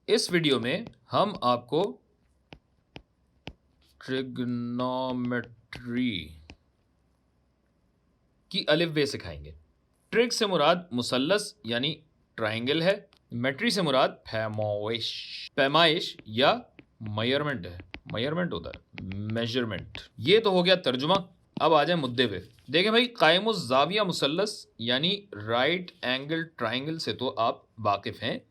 इस वीडियो में हम आपको ट्रिग्नोमेट्री की अलिफ बे सिखाएंगे। ट्रिग से मुराद मुसल्लस यानी ट्राइंगल है। मेट्री से मुराद पैमाइश या मेजरमेंट है। मेजरमेंट होता है मेजरमेंट। ये तो हो गया तर्जुमा। अब आ जाए मुद्दे पे। देखें भाई, कायमुज़ ज़ाविया मुसल्लस यानी राइट एंगल ट्राइंगल से तो आप वाकिफ हैं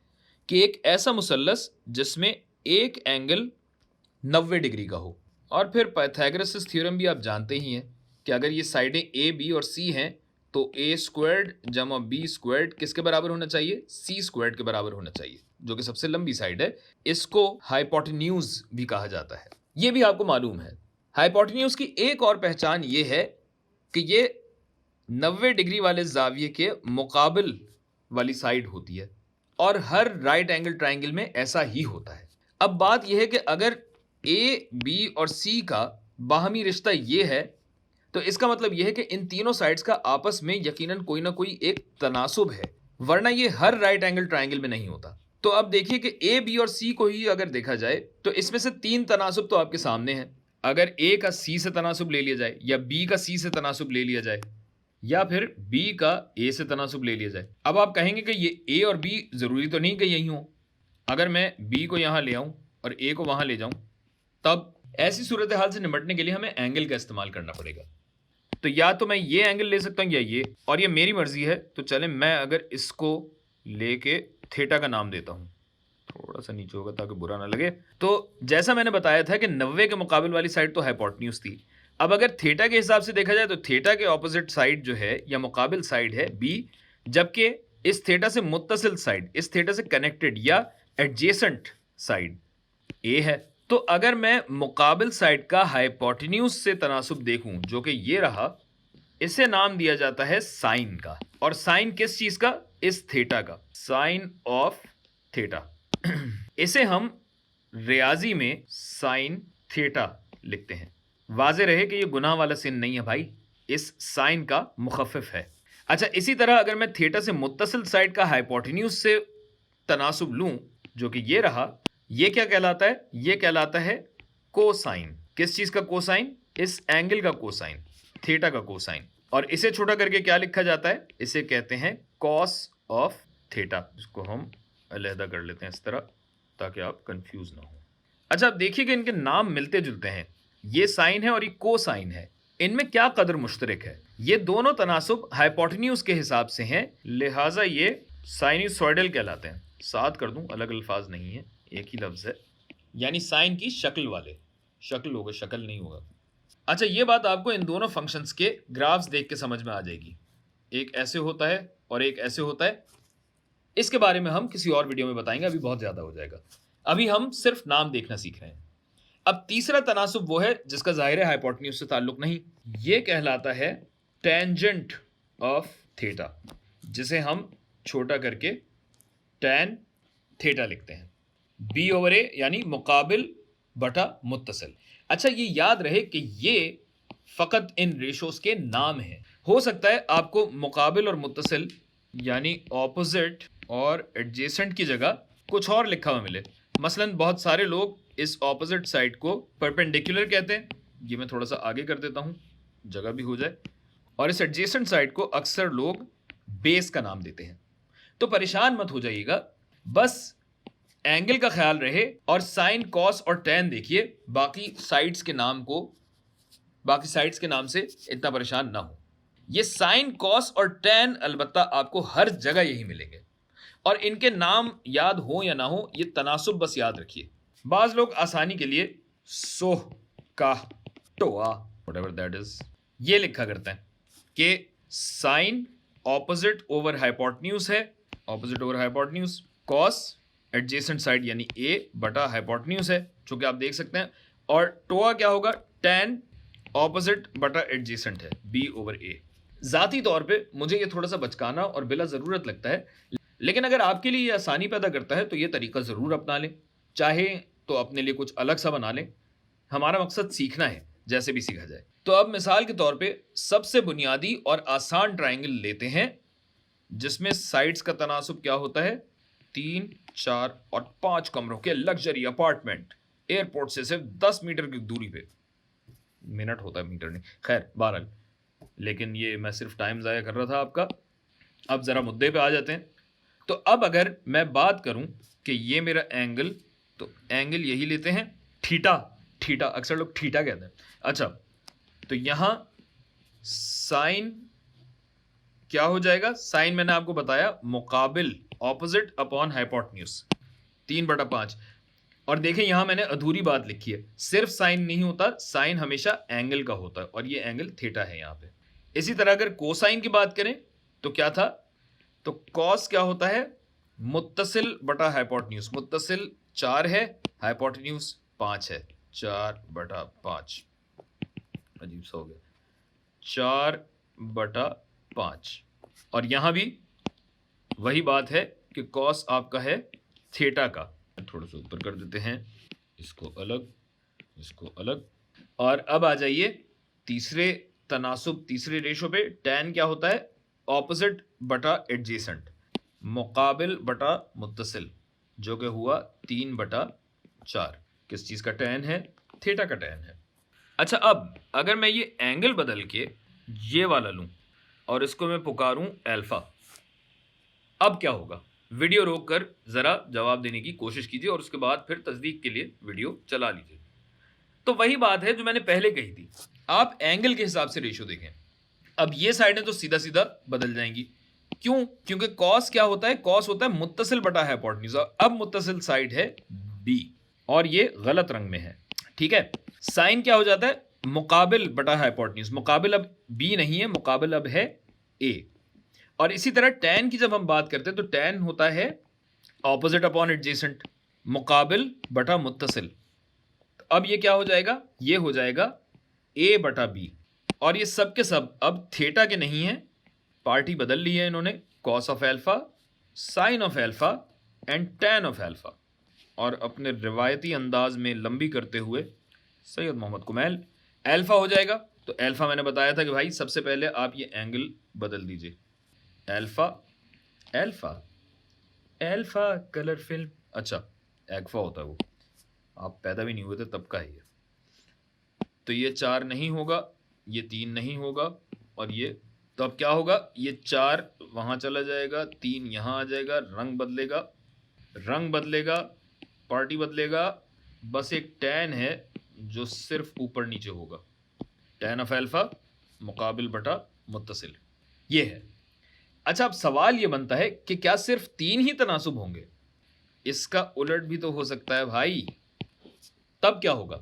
कि एक ऐसा मुसल्लस जिसमें एक एंगल 90 डिग्री का हो। और फिर पाइथागोरस थ्योरम भी आप जानते ही हैं कि अगर ये साइडें ए बी और सी हैं तो ए स्क्वायर्ड जमा बी स्क्वायर्ड किसके बराबर होना चाहिए? सी स्क्वायर्ड के बराबर होना चाहिए, जो कि सबसे लंबी साइड है। इसको हाइपोटेन्यूज भी कहा जाता है। ये भी आपको मालूम है। हाइपोटेन्यूज की एक और पहचान ये है कि ये 90 डिग्री वाले जाविये के मुकाबिल वाली साइड होती है और हर राइट एंगल ट्राइंगल में ऐसा ही होता है। अब बात यह है कि अगर ए बी और सी का बाहमी रिश्ता ये है तो इसका मतलब यह है कि इन तीनों साइड्स का आपस में यकीनन कोई ना कोई एक तनासुब है, वरना ये हर राइट एंगल ट्राइंगल में नहीं होता। तो अब देखिए कि ए बी और सी को ही अगर देखा जाए तो इसमें से तीन तनासुब तो आपके सामने हैं। अगर ए का सी से तनासुब ले लिया जाए या बी का सी से तनासुब ले लिया जाए या फिर बी का ए से तनासुब ले लिया जाए। अब आप कहेंगे कि ये ए और बी जरूरी तो नहीं कि यही हो। अगर मैं बी को यहां ले आऊं और ए को वहां ले जाऊं, तब ऐसी सूरत हाल से निपटने के लिए हमें एंगल का इस्तेमाल करना पड़ेगा। तो या तो मैं ये एंगल ले सकता हूं या ये, और ये मेरी मर्जी है। तो चले मैं अगर इसको लेके थीटा का नाम देता हूं, थोड़ा सा नीचे होगा ताकि बुरा ना लगे। तो जैसा मैंने बताया था कि 90 के मुकाबिल वाली साइड तो हाइपोटेन्यूज थी। अब अगर थीटा के हिसाब से देखा जाए तो थीटा के ऑपोजिट साइड जो है या मुकाबिल साइड है बी, जबकि इस थीटा से मुत्तसिल साइड, इस थीटा से कनेक्टेड या एडजेसेंट साइड ए है। तो अगर मैं मुकाबिल साइड का हाइपोटेन्यूज से तनासुब देखूं, जो कि ये रहा, इसे नाम दिया जाता है साइन का। और साइन किस चीज का? इस थीटा का, साइन ऑफ थीटा। इसे हम रियाजी में साइन थीटा लिखते हैं। वाजे रहे कि ये गुनाह वाला सिन नहीं है भाई, इस साइन का मुखफ़िफ है। अच्छा, इसी तरह अगर मैं थीटा से मुत्तसिल साइड का हाइपोटेन्यूज से तनासुब लूं, जो कि ये रहा, ये क्या कहलाता है? ये कहलाता है कोसाइन। किस चीज का कोसाइन? इस एंगल का कोसाइन, थीटा का कोसाइन। और इसे छोटा करके क्या लिखा जाता है? इसे कहते हैं कॉस ऑफ थीटा। इसको हम अलहदा कर लेते हैं इस तरह ताकि आप कंफ्यूज ना हो। अच्छा, अब देखिए कि इनके नाम मिलते जुलते हैं। ये साइन है और ये कोसाइन है। इनमें क्या कदर मुश्तरक है? ये दोनों तनासुब हाइपोटेन्यूज के हिसाब से हैं, लिहाजा ये साइनसॉइडल कहलाते हैं। साथ कर दूं, अलग अल्फाज नहीं है, एक ही लफ्ज है, यानी साइन की शक्ल वाले। शक्ल होगा, शक्ल नहीं होगा। अच्छा, ये बात आपको इन दोनों फंक्शंस के ग्राफ्स देख के समझ में आ जाएगी। एक ऐसे होता है और एक ऐसे होता है। इसके बारे में हम किसी और वीडियो में बताएंगे, अभी बहुत ज्यादा हो जाएगा। अभी हम सिर्फ नाम देखना सीख रहे हैं। अब तीसरा तनासुब वो है जिसका जाहिर है हाइपोटेन्यूज से ताल्लुक नहीं। ये कहलाता है टेंजेंट ऑफ थीटा, जिसे हम छोटा करके टैन थीटा लिखते हैं। बी ओवर ए यानी मुकाबिल बटा मुत्तसिल। अच्छा, ये याद रहे कि ये फकत इन रेशोस के नाम हैं। हो सकता है आपको मुकाबिल और मुत्तसिल यानी ऑपोजिट और एडजेसेंट की जगह कुछ और लिखा हुआ मिले। मसलन बहुत सारे लोग इस ऑपोजिट साइड को परपेंडिकुलर कहते हैं। ये मैं थोड़ा सा आगे कर देता हूं, जगह भी हो जाए। और इस एडजेसेंट साइड को अक्सर लोग बेस का नाम देते हैं। तो परेशान मत हो जाइएगा, बस एंगल का ख्याल रहे और साइन, कॉस और टैन देखिए। बाकी साइड्स के नाम से इतना परेशान ना हो। ये साइन, कॉस और टैन अलबत्ता आपको हर जगह यही मिलेंगे। और इनके नाम याद हो या ना हो, ये तनासुब बस याद रखिए। बाज लोग आसानी के लिए सोह का टोआ व्हाटएवर दैट इज ये लिखा करते हैं कि साइन ऑपोजिट ओवर हाइपोटेन्यूज है, opposite over hypotenuse. Cos adjacent side यानी ए बटा हाइपोटेन्यूज है, जो कि आप देख सकते हैं। और टोआ क्या होगा? टैन ऑपोजिट बटा एडजेसेंट है, बी ओवर ए। जाती तौर पे मुझे ये थोड़ा सा बचकाना और बिला ज़रूरत लगता है, लेकिन अगर आपके लिए ये आसानी पैदा करता है तो ये तरीका ज़रूर अपना लें। चाहे तो अपने लिए कुछ अलग सा बना लें। हमारा मकसद सीखना है, जैसे भी सीखा जाए। तो अब मिसाल के तौर पे सबसे बुनियादी और आसान ट्राइंगल लेते हैं जिसमें साइड्स का तनासुब क्या होता है? 3, 4 और 5 कमरों के लग्जरी अपार्टमेंट एयरपोर्ट से सिर्फ 10 मीटर की दूरी पे, मिनट होता है मीटर नहीं, खैर बहरहाल, लेकिन ये मैं सिर्फ टाइम ज़ाया कर रहा था आपका। अब ज़रा मुद्दे पे आ जाते हैं। तो अब अगर मैं बात करूं कि ये मेरा एंगल, तो एंगल यही लेते हैं थीटा। थीटा अक्सर लोग थीटा कहते हैं। अच्छा, तो यहां साइन क्या हो जाएगा? साइन मैंने आपको बताया मुकाबिल, ऑपोजिट अपॉन हाइपोटेन्यूज, 3/5। और देखें यहां मैंने अधूरी बात लिखी है, सिर्फ साइन नहीं होता, साइन हमेशा एंगल का होता है, और ये एंगल थीटा है यहां पे। इसी तरह अगर कोसाइन की बात करें तो क्या था? तो कॉस क्या होता है? मुत्तसिल बटा हाइपोटेन्यूज। मुत्तसिल 4 है, हाइपोटेन्यूज 5 है, 4/5। अजीब सा हो गया, 4/5। और यहां भी वही बात है कि कॉस आपका है थीटा का। थोड़ा सा ऊपर कर देते हैं, इसको अलग, इसको अलग। और अब आ जाइए तीसरे तनासुब, तीसरे रेशो पे। टैन क्या होता है? ऑपोजिट बटा एडजेसेंट, मुकाबिल बटा मुत्तसिल, जो कि हुआ 3/4। किस चीज का टैन है? थीटा का टैन है। अच्छा, अब अगर मैं ये एंगल बदल के ये वाला लूं और इसको मैं पुकारूं अल्फा, अब क्या होगा? वीडियो रोक कर जरा जवाब देने की कोशिश कीजिए और उसके बाद फिर तस्दीक के लिए वीडियो चला लीजिए। तो वही बात है जो मैंने पहले कही थी, आप एंगल के हिसाब से रेशो देखें। अब ये साइडें तो सीधा सीधा बदल जाएंगी। क्यों? क्योंकि कॉस क्या होता है? कॉस होता है मुत्तसिल बटा हाइपोटेन्यूज। अब मुत्तसिल साइड है बी और ये गलत रंग में है, ठीक है। साइन क्या हो जाता है? मुकाबिल बटा हाइपोटेन्यूज। मुकाबिल अब बी नहीं है, मुकाबिल अब है ए। और इसी तरह टैन की जब हम बात करते हैं तो टैन होता है ऑपोजिट अपॉन एडजेसेंट, मुकाबिल बटा मुत्तसिल। अब ये क्या हो जाएगा? ये हो जाएगा ए बटा बी। और ये सब के सब अब थीटा के नहीं है, पार्टी बदल ली है इन्होंने, cos of alpha, sine of alpha and tan of alpha. और अपने रिवायती अंदाज में लंबी करते हुए सैयद मोहम्मद कुमैल, एल्फा हो जाएगा। तो एल्फा मैंने बताया था कि भाई सबसे पहले आप ये एंगल बदल दीजिए। Alpha, alpha, alpha colour film, अच्छा एग्फा होता है वो, आप पैदा भी नहीं हुए थे तब का है ये। तो ये 4 नहीं होगा, ये 3 नहीं होगा, और ये, तो अब क्या होगा? ये 4 वहां चला जाएगा, 3 यहां आ जाएगा, रंग बदलेगा, रंग बदलेगा, पार्टी बदलेगा। बस एक टैन है जो सिर्फ ऊपर नीचे होगा, टैन ऑफ एल्फा मुकाबिल बटा मुत्तसिल, ये है। अच्छा, अब सवाल ये बनता है कि क्या सिर्फ 3 ही तनासुब होंगे? इसका उलट भी तो हो सकता है भाई, तब क्या होगा?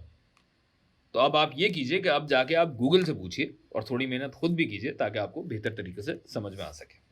तो अब आप ये कीजिए कि अब जाके आप गूगल से पूछिए और थोड़ी मेहनत खुद भी कीजिए ताकि आपको बेहतर तरीके से समझ में आ सके।